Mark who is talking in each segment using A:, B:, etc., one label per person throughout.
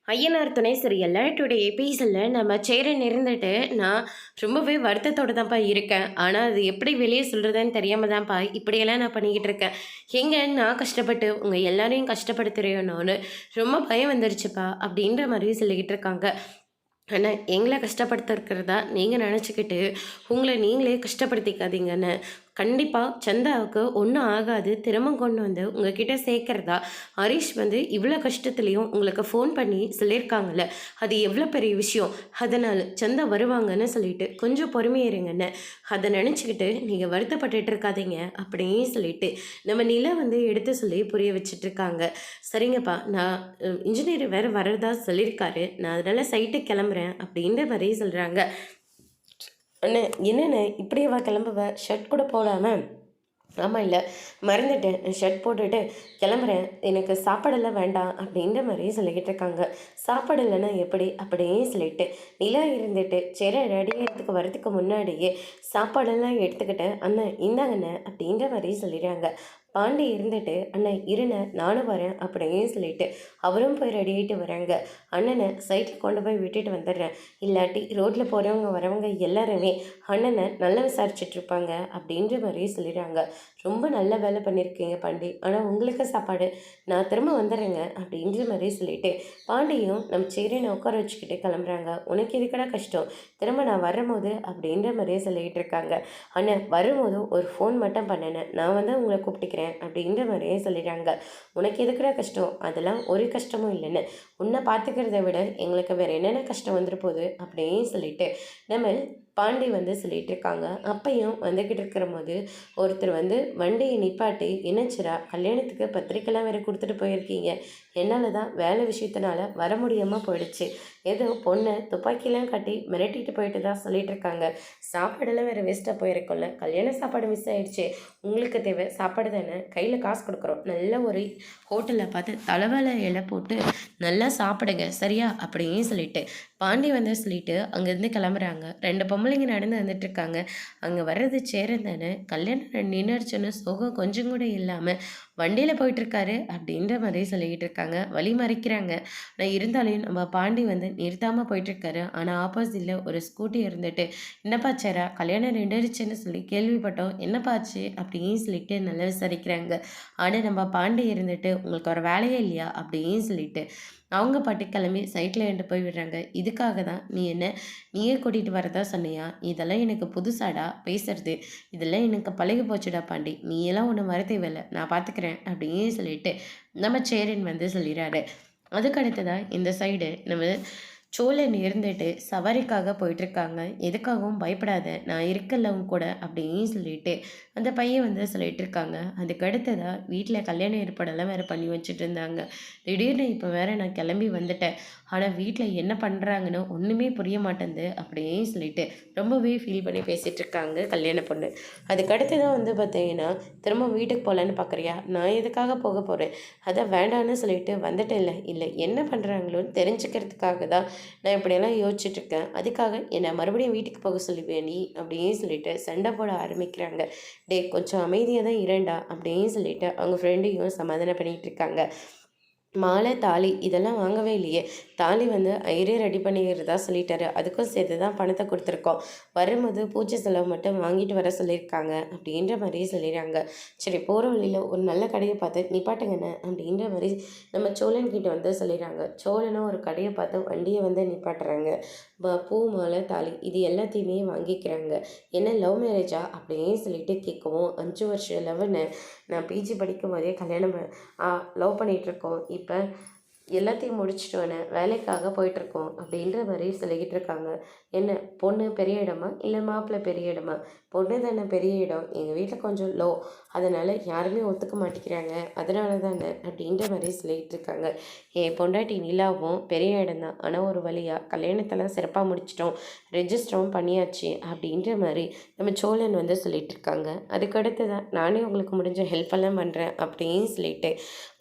A: ஐயனார் துணை சீரியலில் டுடே எபிசோடில் நம்ம சேரன் இருந்துட்டு நான் ரொம்பவே வருத்தத்தோடு தான்ப்பா இருக்கேன். ஆனால் அது எப்படி வெளியே சொல்கிறதுன்னு தெரியாமல் தான்ப்பா இப்படியெல்லாம் நான் பண்ணிக்கிட்டு இருக்கேன். எங்கே நான் கஷ்டப்பட்டு உங்கள் எல்லாரையும் கஷ்டப்படுத்துறேனோன்னு ரொம்ப பயம் வந்துருச்சுப்பா அப்படின்ற மாதிரி சொல்லிக்கிட்டு இருக்காங்க. ஆனால் எங்களை கஷ்டப்படுத்திருக்கிறதா நீங்கள் நினச்சிக்கிட்டு உங்களை நீங்களே கஷ்டப்படுத்திக்காதீங்கன்னு. கண்டிப்பாக சந்தாவுக்கு ஒன்றும் ஆகாது, திரும்ப கொண்டு வந்து உங்ககிட்ட சேர்க்குறதா ஹரிஷ் வந்து இவ்வளோ கஷ்டத்துலேயும் உங்களுக்கு ஃபோன் பண்ணி சொல்லியிருக்காங்கல்ல, அது எவ்வளோ பெரிய விஷயம். அதனால் சந்தா வருவாங்கன்னு சொல்லிட்டு கொஞ்சம் பொறுமையிருங்கன்னு அதை நினச்சிக்கிட்டு நீங்கள் வருத்தப்பட்டுட்டு இருக்காதீங்க அப்படின்னு சொல்லிட்டு நம்ம நிலை வந்து எடுத்து சொல்லி புரிய வச்சிட்ருக்காங்க. சரிங்கப்பா, நான் இன்ஜினியர் வேறு வர்றதா சொல்லியிருக்காரு, நான் அதனால் சைட்டுக்கு கிளம்புறேன் அப்படின்ற மாதிரி சொல்கிறாங்க. அண்ணே என்னண்ணே இப்படியேவா கிளம்புவ, ஷர்ட் கூட போடாமல்? ஆமாம், இல்லை மறந்துட்டேன், ஷர்ட் போட்டுட்டு கிளம்புறேன், எனக்கு சாப்பாடெல்லாம் வேண்டாம் அப்படின்ற மாதிரி சொல்லிக்கிட்டு இருக்காங்க. சாப்பாடு இல்லைன்னா எப்படி அப்படின்னு சொல்லிட்டு நிலா இருந்துட்டு சரி ரெடி ஆகிறதுக்கு வரதுக்கு முன்னாடியே சாப்பாடெல்லாம் எடுத்துக்கிட்டு அண்ணன் இந்தாங்கண்ணே அப்படின்ற மாதிரி சொல்லிடுறாங்க. பாண்டி இருந்துட்டு அண்ணன் இருண்ண நானும் வரேன் அப்படின்னு சொல்லிட்டு அவரும் போய் ரெடி ஆகிட்டு வராங்க. அண்ணனை சைட்டில் கொண்டு போய் விட்டுட்டு வந்துடுறேன், இல்லாட்டி ரோட்டில் போகிறவங்க வரவங்க எல்லாருமே அண்ணனை நல்லா விசாரிச்சுட்ருப்பாங்க அப்படின்ற மாதிரி சொல்லிடுறாங்க. ரொம்ப நல்ல வேலை பண்ணியிருக்கீங்க பாண்டி, ஆனால் உங்களுக்கு சாப்பாடு நான் திரும்ப வந்துடுறேங்க அப்படின்ற மாதிரி சொல்லிட்டு பாண்டியும் நம்ம சேரினை உட்கார வச்சுக்கிட்டு கிளம்புறாங்க. உனக்கு எதுக்கடா கஷ்டம், திரும்ப நான் வரும்போது அப்படின்ற மாதிரியே சொல்லிக்கிட்டு இருக்காங்க. அண்ணன் வரும்போது ஒரு ஃபோன் மட்டும் பண்ணினேன், நான் வந்து உங்களை கூப்பிட்டுக்கிறேன் அப்படின்ற மாதிரியே சொல்லிடுறாங்க. உனக்கு எதுக்குடா கஷ்டம், அதெல்லாம் ஒரு கஷ்டமும் இல்லைன்னு, உன்னை பார்த்துக்கிறத விட எங்களுக்கு வேறு என்னென்ன கஷ்டம் வந்துட்டு போகுது அப்படின்னு சொல்லிட்டு நம்ம பாண்டி வந்து சொல்லிட்டு இருக்காங்க. அப்பையும் வந்துக்கிட்டு இருக்கிற போது ஒருத்தர் வந்து வண்டியை நிப்பாட்டி, என்னச்சுரா கல்யாணத்துக்கு பத்திரிக்கைலாம் வேறு கொடுத்துட்டு போயிருக்கீங்க, என்னால் தான் வேலை விஷயத்தினால வர முடியாமல் போயிடுச்சு, ஏதோ பொண்ணை துப்பாக்கிலாம் கட்டி மிரட்டிட்டு போயிட்டு தான் சொல்லிட்டு இருக்காங்க, சாப்பாடெல்லாம் வேறு வேஸ்ட்டாக போயிருக்கோம்ல, கல்யாண சாப்பாடு மிஸ் ஆயிடுச்சு, உங்களுக்கு தேவை சாப்பாடு தானே, கையில் காசு கொடுக்குறோம், நல்ல ஒரு ஹோட்டலில் பார்த்து தலைவேலை இலை போட்டு நல்லா சாப்பிடுங்க சரியா அப்படின்னு சொல்லிட்டு பாண்டி வந்து சொல்லிட்டு அங்கேருந்து கிளம்புறாங்க. ரெண்டு பொம்பளைங்க நடந்து வந்துட்டுருக்காங்க. அங்கே வர்றது சேரன் தானே, கல்யாணம் நின்றுச்சுன்னு சோகம் கொஞ்சம் கூட இல்லாமல் வண்டியில் போயிட்டுருக்காரு அப்படின்ற மாதிரி சொல்லிக்கிட்டு இருக்காங்க. வழி மறைக்கிறாங்க. ஆனால் இருந்தாலும் நம்ம பாண்டி வந்து நிறுத்தாமல் போயிட்டுருக்காரு. ஆனால் ஆப்போசிட்டில் ஒரு ஸ்கூட்டி இருந்துட்டு, என்னப்பா சேரா கல்யாணம் நின்றுச்சுன்னு சொல்லி கேள்விப்பட்டோம், என்னப்பாச்சு அப்படின்னு சொல்லிட்டு நல்லா விசாரிக்கிறாங்க. ஆனால் நம்ம பாண்டி இருந்துட்டு உங்களுக்கு ஒரு வேலையே இல்லையா அப்படின்னு சொல்லிட்டு அவங்க பாட்டி கிளம்பி சைட்டில் என்கிட்ட போய் விடுறாங்க. இதுக்காக தான் நீயே கூட்டிகிட்டு வரதா சொன்னியா, இதெல்லாம் எனக்கு புதுசாடா பேசுறது, இதெல்லாம் எனக்கு பழகி போச்சுடா பாண்டி, நீயெல்லாம் ஒன்று வர தேவையில்லை, நான் பார்த்துக்கிறேன் அப்படின்னு சொல்லிட்டு நம்ம சேரன் வந்து சொல்லிடுறாரு. அதுக்கடுத்ததான் இந்த சைடு நம்ம சோழன் இருந்துட்டு சவாரிக்காக போயிட்டுருக்காங்க. எதுக்காகவும் பயப்படாத, நான் இருக்கல்லவும் கூட அப்படின்னு சொல்லிட்டு அந்த பையன் வந்து சொல்லிட்டு இருக்காங்க. அதுக்கு அடுத்ததாக வீட்டில் கல்யாண ஏற்பாடெல்லாம் வேறு பண்ணி வச்சுட்டு இருந்தாங்க. திடீர்னு இப்போ வேற நான் கிளம்பி வந்துட்டேன், ஆனால் வீட்டில் என்ன பண்ணுறாங்கன்னு ஒன்றுமே புரிய மாட்டேங்குது அப்படின்னு சொல்லிட்டு ரொம்பவே ஃபீல் பண்ணி பேசிகிட்டு இருக்காங்க கல்யாண பொண்ணு. அதுக்கு அடுத்ததான் வந்து பார்த்தீங்கன்னா, திரும்ப வீட்டுக்கு போகலான்னு பார்க்குறியா, நான் எதுக்காக போக போகிறேன், அதான் வேண்டான்னு சொல்லிட்டு வந்துட்டேன். இல்லை இல்லை என்ன பண்ணுறாங்களோன்னு தெரிஞ்சுக்கிறதுக்காக தான் நான் இப்படியெல்லாம் யோசிச்சுட்ருக்கேன், அதுக்காக என்னை மறுபடியும் வீட்டுக்கு போக சொல்லுவேன் நீ அப்படின்னு சொல்லிட்டு சண்டை போட ஆரம்பிக்கிறாங்க. டே கொஞ்சம் அமைதியாக தான் இரண்டா அப்படின்னு சொல்லிட்டு அவங்க ஃப்ரெண்டையும் சமாதானம் பண்ணிகிட்டு இருக்காங்க. மாலை தாலி இதெல்லாம் வாங்கவே இல்லையே, தாலி வந்து ஐயரே ரெடி பண்ணிக்கிறதா சொல்லிட்டாரு, அதுக்கும் சேர்த்து தான் பணத்தை கொடுத்துருக்கோம், வரும்போது பூஜை செலவு மட்டும் வாங்கிட்டு வர சொல்லியிருக்காங்க அப்படின்ற மாதிரியே சொல்லிடுறாங்க. சரி போகிற வழியில் ஒரு நல்ல கடையை பார்த்து நிப்பாட்டுங்கண்ணே அப்படின்ற மாதிரி நம்ம சோழன்கிட்ட வந்து சொல்லிடுறாங்க. சோழனும் ஒரு கடையை பார்த்து வண்டியை வந்து நிப்பாட்டுறாங்க. பூ மாலை தாலி இது எல்லாத்தையுமே வாங்கிக்கிறாங்க. என்ன லவ் மேரேஜா அப்படின்னு சொல்லிட்டு கேட்கவும், 5 வருஷம் லவ்னு, நான் பிஜி படிக்கும் போதே கல்யாணம் லவ் பண்ணிகிட்ருக்கோம், இப்போ எல்லாத்தையும் முடிச்சிட்டோன்னே வேலைக்காக போயிட்டுருக்கோம் அப்படின்ற மாதிரி சொல்லிக்கிட்டு இருக்காங்க. என்ன பொண்ணு பெரிய இடமா இல்லை மாப்பிள்ளை பெரிய இடமா, பொண்ணு தானே பெரிய இடம், எங்கள் வீட்டில் கொஞ்சம் லோ, அதனால் யாருமே ஒத்துக்க மாட்டேங்கிறாங்க, அதனால தானே அப்படின்ற மாதிரி சொல்லிக்கிட்டு இருக்காங்க. என் பொண்டாட்டி நிலாவும் பெரிய இடம் தான், ஆனால் ஒரு வழியாக கல்யாணத்தெல்லாம் சிறப்பாக முடிச்சிட்டோம், ரெஜிஸ்டரும் பண்ணியாச்சு அப்படின்ற மாதிரி நம்ம சோழன் வந்து சொல்லிகிட்டு இருக்காங்க. அதுக்கடுத்து தான் நானே உங்களுக்கு முடிஞ்ச ஹெல்ப்பெல்லாம் பண்ணுறேன் அப்படின்னு சொல்லிட்டு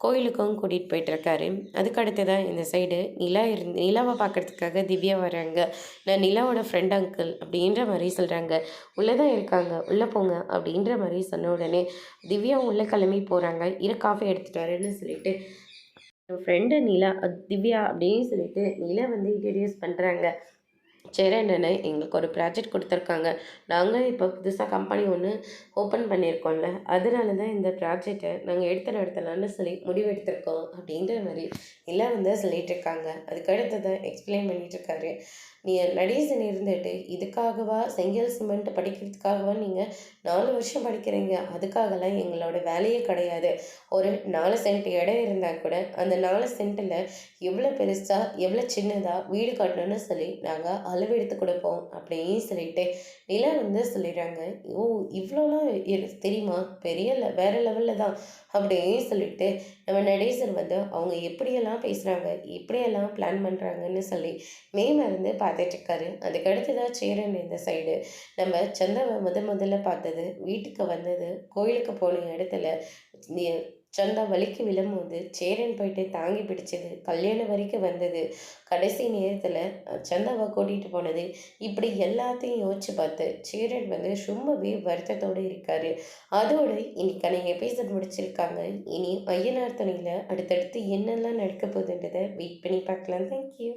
A: கோயிலுக்கும் கூட்டிகிட்டு போயிட்டுருக்காரு. அதுக்கடுத்து தான் இந்த சைடு நிலாவை பார்க்குறதுக்காக திவ்யா வராங்க. நான் நிலாவோட ஃப்ரெண்ட் அங்கிள் அப்படின்ற மாதிரி சொல்கிறாங்க. உள்ளே தான் இருக்காங்க, உள்ளே போங்க அப்படின்ற மாதிரி சொன்ன உடனே திவ்யாவும் உள்ளே கிளம்பி போகிறாங்க. காஃபி எடுத்துகிட்டு வரேன்னு சொல்லிட்டு என் ஃப்ரெண்டு நிலா திவ்யா அப்படின்னு சொல்லிட்டு நிலா வந்து இன்ட்ரடியூஸ் பண்ணுறாங்க. சரி அண்ணனே, எங்களுக்கு ஒரு ப்ராஜெக்ட் கொடுத்துருக்காங்க. நாங்கள் இப்போ புதுசா கம்பெனி ஒண்ணு ஓப்பன் பண்ணியிருக்கோம்ல. அதனால தான் இந்த ப்ராஜெக்ட்ட நாங்க எடுத்து நடத்தலாம்னு சொல்லி முடிவெடுத்திருக்கோம். அப்படின்ற மாரி எல்லாம் வந்து சொல்லிட்டுருக்காங்க. அதுக்கு அடுத்தது எக்ஸ்பிளைன் பண்ணிட்டுருக்காரு. நீ நடேசன் இருந்துட்டு, இதுக்காகவா செங்கல் சிமெண்ட் படிக்கிறதுக்காகவா நீங்க 4 வருஷம் படிக்கிறீங்க? அதுக்காகலாம் எங்களோட வேலையே கிடையாது. ஒரு 4 சென்ட் இடம் இருந்தா கூட, அந்த 4 சென்ட்ல எவ்வளோ பெருசா, எவ்வளோ சின்னதா வீடு கட்டணும்னு சொல்லி நாங்க அளவெடுத்து கொடுப்போம் அப்படின்னு சொல்லிட்டு நிலா வந்து சொல்லிடுறாங்க. ஓ! இவ்வளோலாம் தெரியுமா? பெரிய வேற லெவலில் தான் அப்படின்னு சொல்லிட்டு நம்ம நடேசன் வந்து அவங்க எப்படியெல்லாம் பேசுகிறாங்க, எப்படியெல்லாம் பிளான் பண்ணுறாங்கன்னு சொல்லி மேலிருந்து பார்த்துட்ருக்காரு. அதுக்கு அடுத்ததாக சேரன் இந்த சைடு நம்ம சந்தாவை முதல்ல பார்த்தது, வீட்டுக்கு வந்தது, கோயிலுக்கு போன இடத்துல சந்தா வலிக்கு விழும்போது சேரன் போயிட்டு தாங்கி பிடிச்சது, கல்யாணம் வரைக்கும் வந்தது, கடைசி நேரத்தில் சந்தாவை கூட்டிகிட்டு போனது, இப்படி எல்லாத்தையும் யோசிச்சு பார்த்து சேரன் வந்து ரொம்பவே வருத்தத்தோடு இருக்காரு. அதோடு இன்னைக்கான எபிசோட் முடிச்சிருக்காங்க. இனி ஐயனார் துணையில் அடுத்தடுத்து என்னெல்லாம் நடக்க போகுதுன்றதை வெயிட் பண்ணி பார்க்கலாம். தேங்க்யூ.